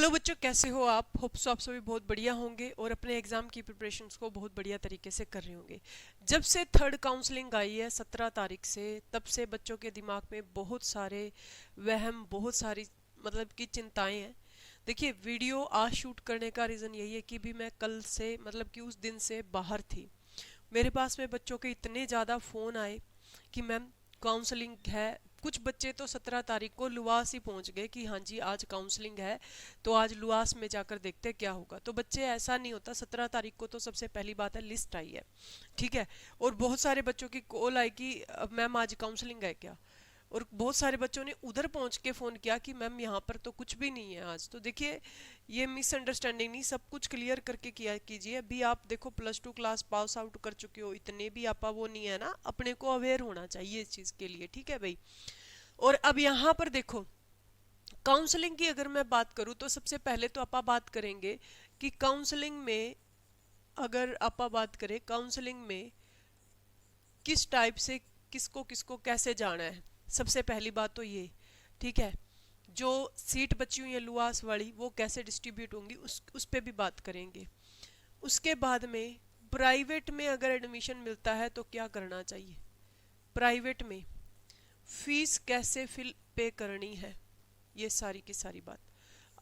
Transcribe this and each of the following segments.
Hello बच्चों, कैसे हो आप? होप सो आप सभी बहुत बढ़िया होंगे और अपने एग्ज़ाम की प्रिपरेशंस को बहुत बढ़िया तरीके से कर रहे होंगे। जब से थर्ड काउंसलिंग आई है 17 तारीख से, तब से बच्चों के दिमाग में बहुत सारे वहम, बहुत सारी मतलब कि चिंताएं हैं। देखिए, वीडियो आज शूट करने का रीज़न यही है कि भी मैं कल से मतलब कि उस दिन से बाहर थी। मेरे पास में बच्चों के इतने ज़्यादा फ़ोन आए कि मैम काउंसलिंग है। कुछ बच्चे तो 17 तारीख को लुआस ही पहुंच गए कि हाँ जी आज काउंसलिंग है, तो आज लुआस में जाकर देखते क्या होगा। तो बच्चे, ऐसा नहीं होता। 17 तारीख को तो सबसे पहली बात है लिस्ट आई है, ठीक है। और बहुत सारे बच्चों की कॉल आई कि मैम आज काउंसलिंग है क्या। और बहुत सारे बच्चों ने उधर पहुंच के फ़ोन किया कि मैम यहाँ पर तो कुछ भी नहीं है आज। तो देखिए, ये मिसअंडरस्टैंडिंग नहीं, सब कुछ क्लियर करके किया कीजिए। अभी आप देखो +2 क्लास पास आउट कर चुके हो, इतने भी आपा वो नहीं है ना, अपने को अवेयर होना चाहिए इस चीज़ के लिए, ठीक है भाई। और अब यहाँ पर देखो, काउंसलिंग की अगर मैं बात करूँ तो सबसे पहले तो आपा बात करेंगे कि काउंसलिंग में, अगर आपा बात करें काउंसलिंग में किस टाइप से किसको किसको कैसे जाना है। सबसे पहली बात तो ये, ठीक है। जो सीट बची हुई है लुआस वाली, वो कैसे डिस्ट्रीब्यूट होंगी उस पे भी बात करेंगे। उसके बाद में प्राइवेट में अगर एडमिशन मिलता है तो क्या करना चाहिए, प्राइवेट में फीस कैसे फिल पे करनी है, ये सारी की सारी बात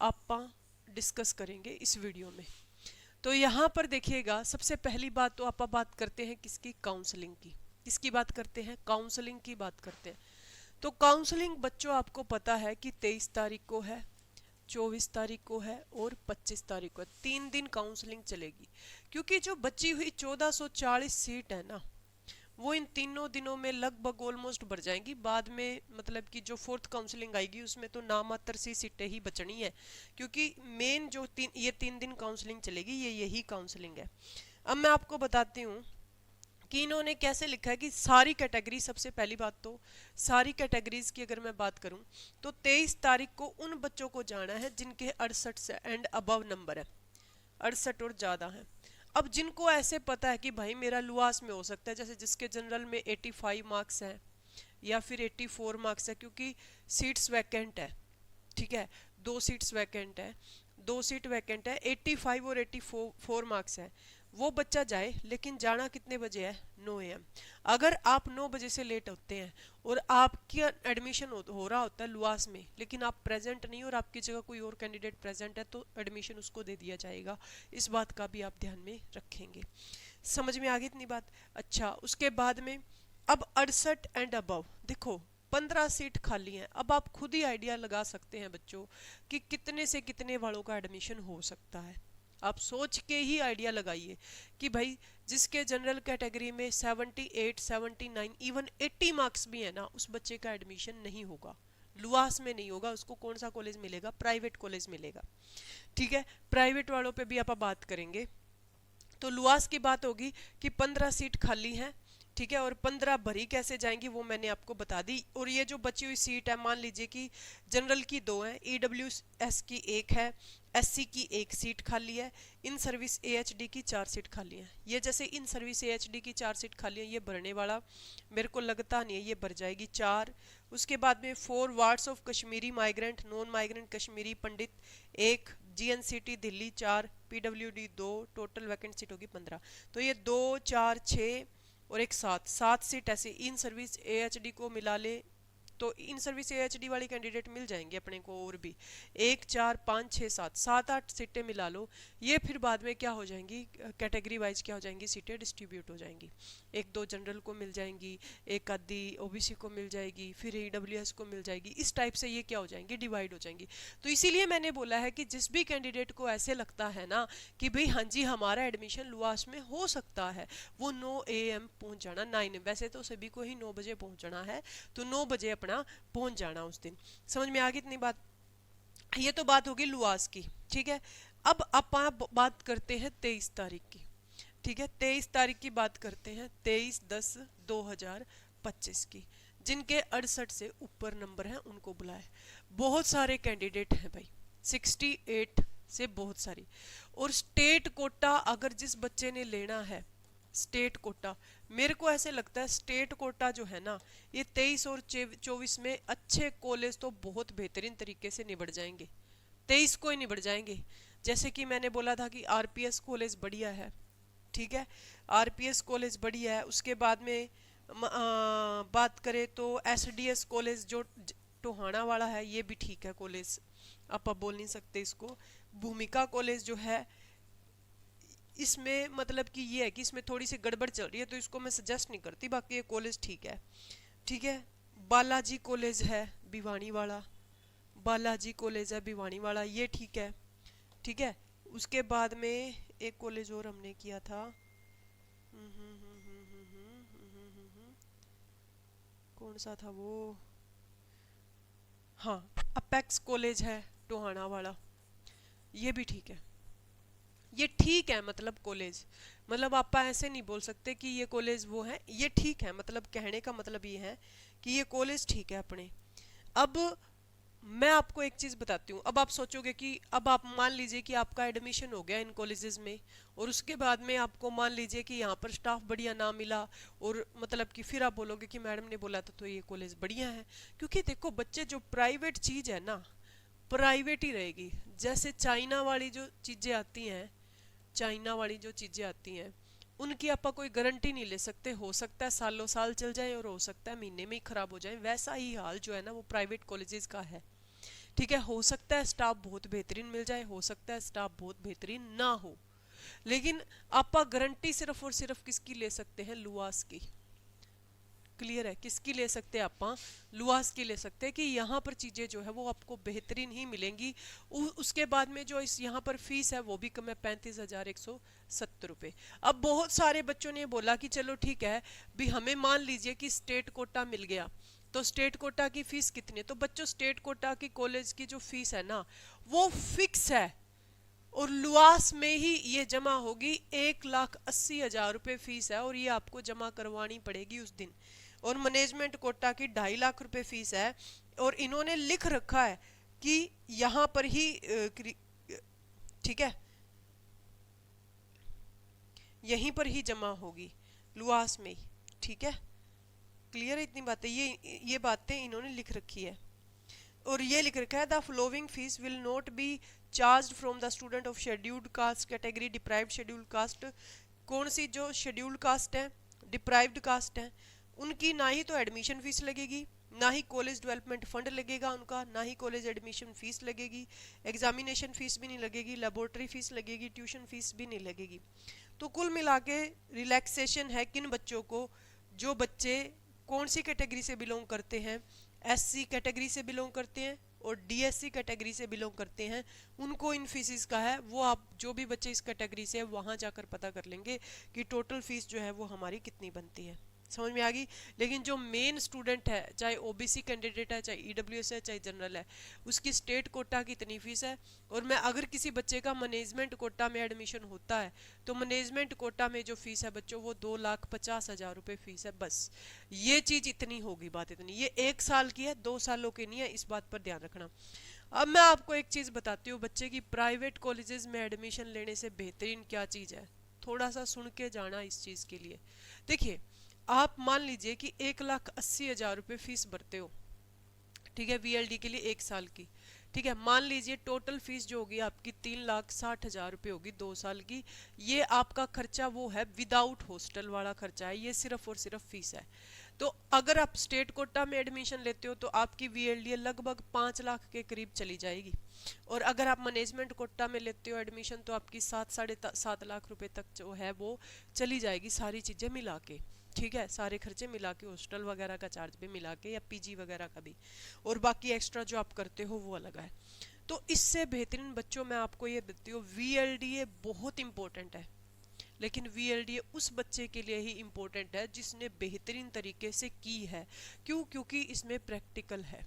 आप डिस्कस करेंगे इस वीडियो में। तो यहाँ पर देखिएगा, सबसे पहली बात तो आप बात करते हैं किसकी, काउंसलिंग की। किसकी बात करते हैं, काउंसलिंग की बात करते हैं। तो काउंसलिंग बच्चों आपको पता है कि 23 तारीख को है, 24 तारीख को है और 25 तारीख को है। 3 दिन काउंसलिंग चलेगी, क्योंकि जो बची हुई 1440 सीट है ना, वो इन तीनों दिनों में लगभग ऑलमोस्ट भर जाएंगी। बाद में मतलब कि जो फोर्थ काउंसलिंग आएगी उसमें तो नामात्र सी सीटें ही बचनी है, क्योंकि मेन जो ये 3 दिन काउंसलिंग चलेगी, ये यही काउंसलिंग है। अब मैं आपको बताती हूँ कि इन्होंने कैसे लिखा है कि सारी कैटेगरी, सबसे पहली बात तो सारी कैटेगरीज की अगर मैं बात करूं तो 23 तारीख को उन बच्चों को जाना है जिनके 68 से एंड अबव नंबर है, 68 और ज़्यादा है। अब जिनको ऐसे पता है कि भाई मेरा लुआस में हो सकता है, जैसे जिसके जनरल में 85 मार्क्स हैं या फिर 84 मार्क्स है, क्योंकि सीट्स वैकेंट है, ठीक है। 2 सीट्स वैकेंट है, 2 सीट वैकेंट है, 85 और 84 मार्क्स है। वो बच्चा जाए, लेकिन जाना कितने बजे है, 9 AM। अगर आप 9 बजे से लेट होते हैं और आपका एडमिशन हो रहा होता है लुआस में, लेकिन आप प्रेजेंट नहीं और आपकी जगह कोई और कैंडिडेट प्रेजेंट है, तो एडमिशन उसको दे दिया जाएगा। इस बात का भी आप ध्यान में रखेंगे। समझ में आ गई इतनी बात? अच्छा, उसके बाद में अब 68 एंड अबव, देखो 15 सीट खाली हैं। अब आप खुद ही आइडिया लगा सकते हैं बच्चों कि कितने से कितने वालों का एडमिशन हो सकता है। आप सोच के ही आइडिया लगाइए कि भाई जिसके जनरल कैटेगरी में 78, 79, इवन 80 मार्क्स भी है ना, उस बच्चे का एडमिशन नहीं होगा, लुआस में नहीं होगा। उसको कौन सा कॉलेज मिलेगा, प्राइवेट कॉलेज मिलेगा, ठीक है। प्राइवेट वालों पे भी आप बात करेंगे। तो लुआस की बात होगी कि 15 सीट खाली हैं, ठीक है। और 15 भरी कैसे जाएंगी वो मैंने आपको बता दी। और ये जो बची हुई सीट है, मान लीजिए कि जनरल की 2 है, EWS की 1 है, SC की 1 सीट खाली है, इन सर्विस AHD की 4 सीट खाली है। ये जैसे इन सर्विस AHD की 4 सीट खाली है, ये भरने वाला मेरे को लगता नहीं है, ये भर जाएगी 4। उसके बाद में 4 wards of Kashmiri migrant, non migrant Kashmiri Pandit 1, GNCT Delhi 4, PWD 2, total vacant seat होगी 15। तो ये 2, 4, 6 और एक 7 सीट ऐसे इन सर्विस AHD को मिला ले, तो इन सर्विस AHD वाली कैंडिडेट मिल जाएंगे अपने को और भी। 1, 4, 5, 6, 7, 7-8 सीटें मिला लो। ये फिर बाद में क्या हो जाएंगी, कैटेगरी वाइज क्या हो जाएंगी, सीटें डिस्ट्रीब्यूट हो जाएंगी। 1-2 जनरल को मिल जाएंगी, एक आधी OBC को मिल जाएगी, फिर EWS को मिल जाएगी। इस टाइप से ये क्या हो जाएंगी, डिवाइड हो जाएंगी। तो इसीलिए मैंने बोला है कि जिस भी कैंडिडेट को ऐसे लगता है ना कि भाई हाँ जी हमारा एडमिशन लुआस में हो सकता है, वो 9 AM पहुंच जाना, 9, वैसे तो सभी को ही 9 बजे पहुंचना है, तो 9 बजे अपना पहुंच जाना उस दिन। समझ में आ गई इतनी बात? ये तो बात होगी लुआस की, ठीक है। अब आप बात करते हैं 23 तारीख की, ठीक है। 23 तारीख की बात करते हैं, 23/10/2025 की। जिनके 68 से ऊपर नंबर हैं उनको बुलाए। बहुत सारे कैंडिडेट हैं भाई, 68 से बहुत सारी। और स्टेट कोटा अगर जिस बच्चे ने लेना है, स्टेट कोटा, मेरे को ऐसे लगता है स्टेट कोटा जो है ना, ये 23 और 24 में अच्छे कॉलेज तो बहुत बेहतरीन तरीके से निबट जाएंगे। 23 को ही निबट जाएंगे। जैसे कि मैंने बोला था कि आरपीएस कॉलेज बढ़िया है, ठीक है, आरपीएस कॉलेज बढ़िया है। उसके बाद में बात करें तो एसडीएस कॉलेज जो टोहाना वाला है, ये भी ठीक है कॉलेज, आप बोल नहीं सकते इसको। भूमिका कॉलेज जो है, इसमें मतलब कि ये है कि इसमें थोड़ी सी गड़बड़ चल रही है, तो इसको मैं सजेस्ट नहीं करती, बाकी ये कॉलेज ठीक है, ठीक है। बालाजी कॉलेज है भिवानी वाला, बालाजी कॉलेज है भिवानी वाला, ये ठीक है, ठीक है। उसके बाद में एक कॉलेज और हमने किया था, कौन सा था वो, हाँ, अपेक्स कॉलेज है टोहाना वाला, ये भी ठीक है, ये ठीक है। मतलब कॉलेज, मतलब आप ऐसे नहीं बोल सकते कि ये कॉलेज वो है, ये ठीक है, मतलब कहने का मतलब ये है कि ये कॉलेज ठीक है अपने। अब मैं आपको एक चीज बताती हूँ। अब आप सोचोगे कि अब आप मान लीजिए कि आपका एडमिशन हो गया इन कॉलेजेस में, और उसके बाद में आपको मान लीजिए कि यहाँ पर स्टाफ बढ़िया ना मिला, और मतलब कि फिर आप बोलोगे कि मैडम ने बोला था तो ये कॉलेज बढ़िया है। क्योंकि देखो बच्चे, जो प्राइवेट चीज है ना, प्राइवेट ही रहेगी। जैसे चाइना वाली जो चीजें आती हैं, चाइना वाली जो चीजें आती हैं, उनकी आप कोई गारंटी नहीं ले सकते, हो सकता है सालों साल चल जाए और हो सकता है महीने में ही खराब हो जाए। वैसा ही हाल जो है ना वो प्राइवेट कॉलेजेस का है, ठीक है। हो सकता है स्टाफ बहुत बेहतरीन मिल जाए, हो सकता है स्टाफ बहुत बेहतरीन ना हो, लेकिन आप गारंटी सिर्फ और सिर्फ किसकी ले सकते हैं, लुआस की। क्लियर है, किसकी ले सकते हैं आप, लुआस की ले सकते हैं कि यहाँ पर चीजें जो है वो आपको बेहतरीन ही मिलेंगी। उसके बाद में जो इस यहाँ पर फीस है वो भी कम है, 35,170 रुपये। अब बहुत सारे बच्चों ने बोला कि चलो ठीक है भी, हमें मान लीजिए कि स्टेट कोटा मिल गया, तो स्टेट कोटा की फीस कितनी है। तो बच्चों, स्टेट कोटा की कॉलेज की जो फीस है ना वो फिक्स है, और लुआस में ही ये जमा होगी। 1,80,000 रुपये फीस है, और ये आपको जमा करवानी पड़ेगी उस दिन। और मैनेजमेंट कोटा की 2.5 लाख रुपए फीस है, और इन्होंने लिख रखा है कि यहाँ पर ही ठीक है, यहीं पर ही जमा होगी, लुआस में ही, ठीक है। क्लियर है इतनी बातें, ये बातें इन्होंने लिख रखी है। और ये लिख रखा है, the flowing fees will not be charge from the student of scheduled caste category, deprived scheduled caste. कौन सी जो शेड्यूल्ड कास्ट है, डिप्राइव्ड कास्ट है, उनकी ना ही तो एडमिशन फीस लगेगी, ना ही कॉलेज डेवलपमेंट फंड लगेगा उनका, ना ही कॉलेज एडमिशन फीस लगेगी, एग्जामिनेशन फीस भी नहीं लगेगी, लेबोरेटरी फीस लगेगी, ट्यूशन फीस भी नहीं लगेगी। तो कुल मिला के रिलैक्सेशन है किन बच्चों को, जो बच्चे कौन सी कैटेगरी से बिलोंग करते हैं, एससी कैटेगरी से बिलोंग करते हैं और डीएससी कैटेगरी से बिलोंग करते हैं, उनको इन फीसिस का है। वो आप जो भी बच्चे इस कैटेगरी से है वहाँ जाकर पता कर लेंगे कि टोटल फीस जो है वो हमारी कितनी बनती है, समझ में आ गई। लेकिन जो मेन स्टूडेंट है, चाहे ओबीसी कैंडिडेट है, चाहे ईडब्ल्यूएस है, चाहे जनरल है, उसकी स्टेट कोटा की इतनी फीस है। और मैं अगर किसी बच्चे का मैनेजमेंट कोटा में एडमिशन होता है तो मैनेजमेंट कोटा में जो फीस है बच्चों वो 2,50,000 रुपये फीस है, बस। ये चीज इतनी होगी, बात इतनी, ये 1 साल की है, 2 सालों की नहीं है, इस बात पर ध्यान रखना। अब मैं आपको एक चीज बताती हूँ, बच्चे की प्राइवेट कॉलेजेस में एडमिशन लेने से बेहतरीन क्या चीज है, थोड़ा सा सुन के जाना इस चीज के लिए। देखिए, आप मान लीजिए कि 1,80,000 रुपये फीस भरते हो, ठीक है, वीएलडी के लिए 1 साल की, ठीक है। मान लीजिए टोटल फीस जो होगी आपकी 3,60,000 रुपये होगी 2 साल की। ये आपका खर्चा वो है विदाउट हॉस्टल वाला खर्चा है, ये सिर्फ और सिर्फ फीस है। तो अगर आप स्टेट कोटा में एडमिशन लेते हो तो आपकी वीएलडी लगभग 5 लाख के करीब चली जाएगी, और अगर आप मैनेजमेंट कोटा में लेते हो एडमिशन तो आपकी 7-7.5 लाख रुपए तक जो है वो चली जाएगी, सारी चीज़ें मिला के, ठीक है, सारे खर्चे मिला के, हॉस्टल वगैरह का चार्ज भी मिला के, या पीजी वगैरह का भी, और बाकी एक्स्ट्रा जो आप करते हो वो अलग है। तो इससे बेहतरीन बच्चों मैं आपको ये बताती हूँ, वीएलडीए बहुत इंपॉर्टेंट है, लेकिन वीएलडीए उस बच्चे के लिए ही इम्पोर्टेंट है जिसने बेहतरीन तरीके से की है। क्यों? क्योंकि इसमें प्रैक्टिकल है,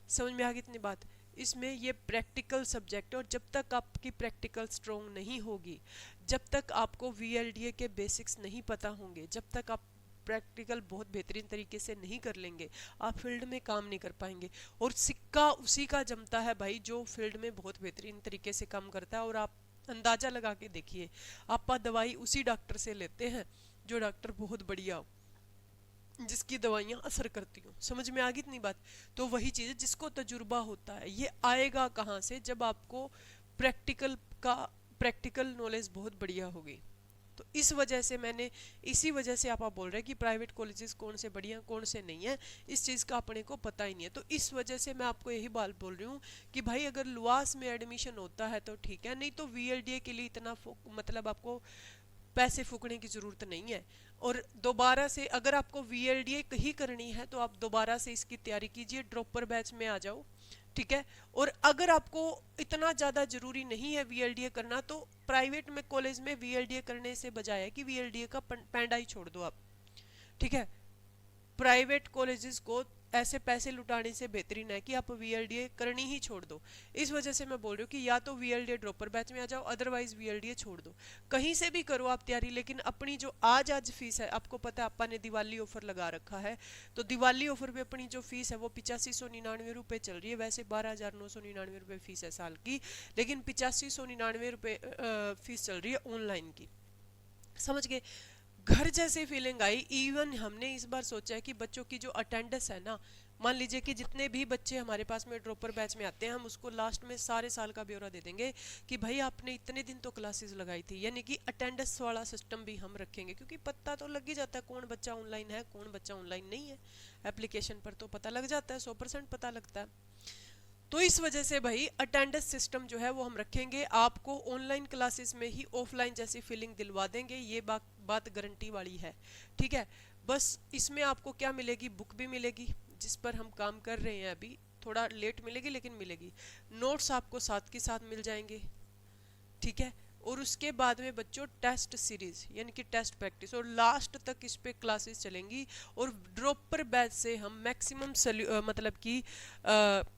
समझ में आ गई इतनी बात। इसमें ये प्रैक्टिकल सब्जेक्ट है, और जब तक आपकी प्रैक्टिकल स्ट्रॉन्ग नहीं होगी, जब तक आपको वीएलडीए के बेसिक्स नहीं पता होंगे, जब तक आप प्रैक्टिकल बहुत बेहतरीन तरीके से नहीं कर लेंगे, आप फील्ड में काम नहीं कर पाएंगे। और सिक्का उसी का जमता है भाई जो फील्ड में बहुत बेहतरीन तरीके से काम करता है। और आप अंदाजा लगा के देखिए, आप दवाई उसी डॉक्टर से लेते हैं जो डॉक्टर बहुत बढ़िया हो, जिसकी दवाइयाँ असर करती हों। समझ में आ गई इतनी बात? तो वही चीज़ है, जिसको तजुर्बा होता है, ये आएगा कहाँ से? जब आपको प्रैक्टिकल का प्रैक्टिकल नॉलेज बहुत बढ़िया होगी। तो इस वजह से मैंने, इसी वजह से आप बोल रहे हैं कि प्राइवेट कॉलेजेस कौन से बढ़िया कौन से नहीं है, इस चीज़ का अपने को पता ही नहीं है। तो इस वजह से मैं आपको यही बात बोल रही हूँ कि भाई अगर लुआस में एडमिशन होता है तो ठीक है, नहीं तो वीएलडीए के लिए इतना मतलब आपको पैसे फूकने की ज़रूरत नहीं है। और दोबारा से अगर आपको वीएलडीए ही करनी है तो आप दोबारा से इसकी तैयारी कीजिए, ड्रॉपर बैच में आ जाओ, ठीक है। और अगर आपको इतना ज़्यादा ज़रूरी नहीं है वीएलडीए करना, तो प्राइवेट में कॉलेज में वीएलडीए करने से बजाय है कि वीएलडीए का पैंडा ही छोड़ दो आप, ठीक है। प्राइवेट कॉलेजेस को ऐसे पैसे लुटाने से बेहतरीन है कि आप वीएलडीए करनी ही छोड़ दो। इस वजह से मैं बोल रही हूँ कि या तो वीएलडीए ड्रॉपर बैच में आ जाओ, अदरवाइज वीएलडीए छोड़ दो, कहीं से भी करो आप तैयारी। लेकिन अपनी जो आज फीस है, आपको पता है आपा ने दिवाली ऑफर लगा रखा है, तो दिवाली ऑफर पे अपनी जो फीस है वो 8599 रुपये चल रही है। वैसे 12,999 रुपये फीस है साल की, लेकिन 8599 रुपये फीस चल रही है ऑनलाइन की। समझ गए? घर जैसी फीलिंग आई। इवन हमने इस बार सोचा है कि बच्चों की जो अटेंडेंस है ना, मान लीजिए कि जितने भी बच्चे हमारे पास में ड्रॉपर बैच में आते हैं, हम उसको लास्ट में सारे साल का ब्यौरा दे देंगे कि भाई आपने इतने दिन तो क्लासेस लगाई थी, यानी कि अटेंडेंस वाला सिस्टम भी हम रखेंगे, क्योंकि पता तो लग ही जाता है कौन बच्चा ऑनलाइन है कौन बच्चा ऑनलाइन नहीं है। एप्लीकेशन पर तो पता लग जाता है, 100% पता लगता है। तो इस वजह से भाई अटेंडेंस सिस्टम जो है वो हम रखेंगे, आपको ऑनलाइन क्लासेस में ही ऑफलाइन जैसी फीलिंग दिलवा देंगे, ये बात गारंटी वाली है, ठीक है। बस इसमें आपको क्या मिलेगी? बुक भी मिलेगी जिस पर हम काम कर रहे हैं, अभी थोड़ा लेट मिलेगी लेकिन मिलेगी। नोट्स आपको साथ के साथ मिल जाएंगे, ठीक है। और उसके बाद में बच्चों टेस्ट सीरीज यानी कि टेस्ट प्रैक्टिस, और लास्ट तक इस पे क्लासेस चलेंगी। और ड्रॉपर बैच से हम मैक्सिमम मतलब कि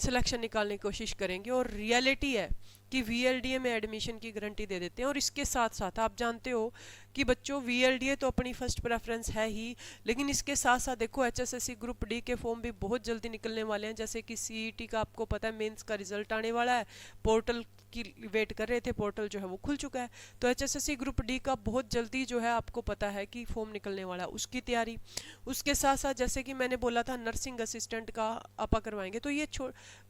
सिलेक्शन निकालने की कोशिश करेंगे। और रियलिटी है कि वीएलडीए में एडमिशन की गारंटी दे देते हैं। और इसके साथ साथ आप जानते हो कि बच्चों वीएलडीए तो अपनी फर्स्ट प्रेफरेंस है ही, लेकिन इसके साथ साथ देखो एचएसएससी ग्रुप डी के फॉर्म भी बहुत जल्दी निकलने वाले हैं। जैसे कि सीईटी का आपको पता है मेंस का रिजल्ट आने वाला है, पोर्टल की वेट कर रहे थे, पोर्टल जो है वो खुल चुका है। तो एचएसएससी ग्रुप डी का बहुत जल्दी जो है आपको पता है कि फॉर्म निकलने वाला है, उसकी तैयारी। उसके साथ साथ जैसे कि मैंने बोला था नर्सिंग असिस्टेंट का आपा करवाएंगे, तो ये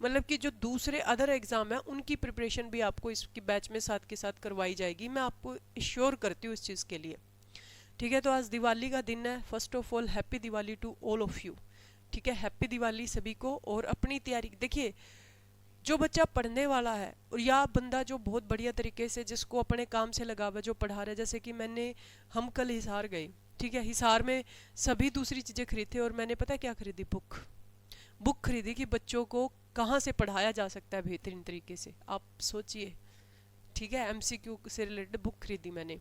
मतलब कि जो दूसरे अदर एग्जाम है उनकी प्रिपरेशन भी आपको इसकी बैच में साथ के साथ करवाई जाएगी, मैं आपको श्योर करती हूँ इस चीज़ के लिए, ठीक है। तो आज दिवाली का दिन है। First of all happy Diwali to all of you, ठीक है। हैप्पी दिवाली सभी को। और अपनी तैयारी देखिए, जो बच्चा पढ़ने वाला है और या बंदा जो बहुत बढ़िया तरीके से जिसको अपने काम से लगा हुआ जो पढ़ा रहा है, जैसे कि हम कल हिसार गए, ठीक है। हिसार में सभी दूसरी चीज़ें खरीदते और मैंने पता है क्या खरीदी? बुक खरीदी कि बच्चों को कहाँ से पढ़ाया जा सकता है बेहतरीन तरीके से, आप सोचिए, ठीक है। एमसीक्यू से रिलेटेड बुक खरीदी मैंने।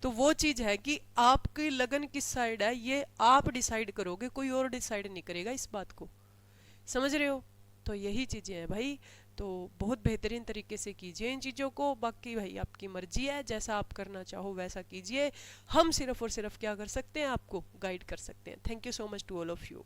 तो वो चीज़ है कि आपकी लगन किस साइड है ये आप डिसाइड करोगे, कोई और डिसाइड नहीं करेगा इस बात को, समझ रहे हो? तो यही चीज़ें हैं भाई। तो बहुत बेहतरीन तरीके से कीजिए इन चीज़ों को। बाकी भाई आपकी मर्जी है, जैसा आप करना चाहो वैसा कीजिए। हम सिर्फ और सिर्फ क्या कर सकते हैं? आपको गाइड कर सकते हैं। Thank you so much to all of you.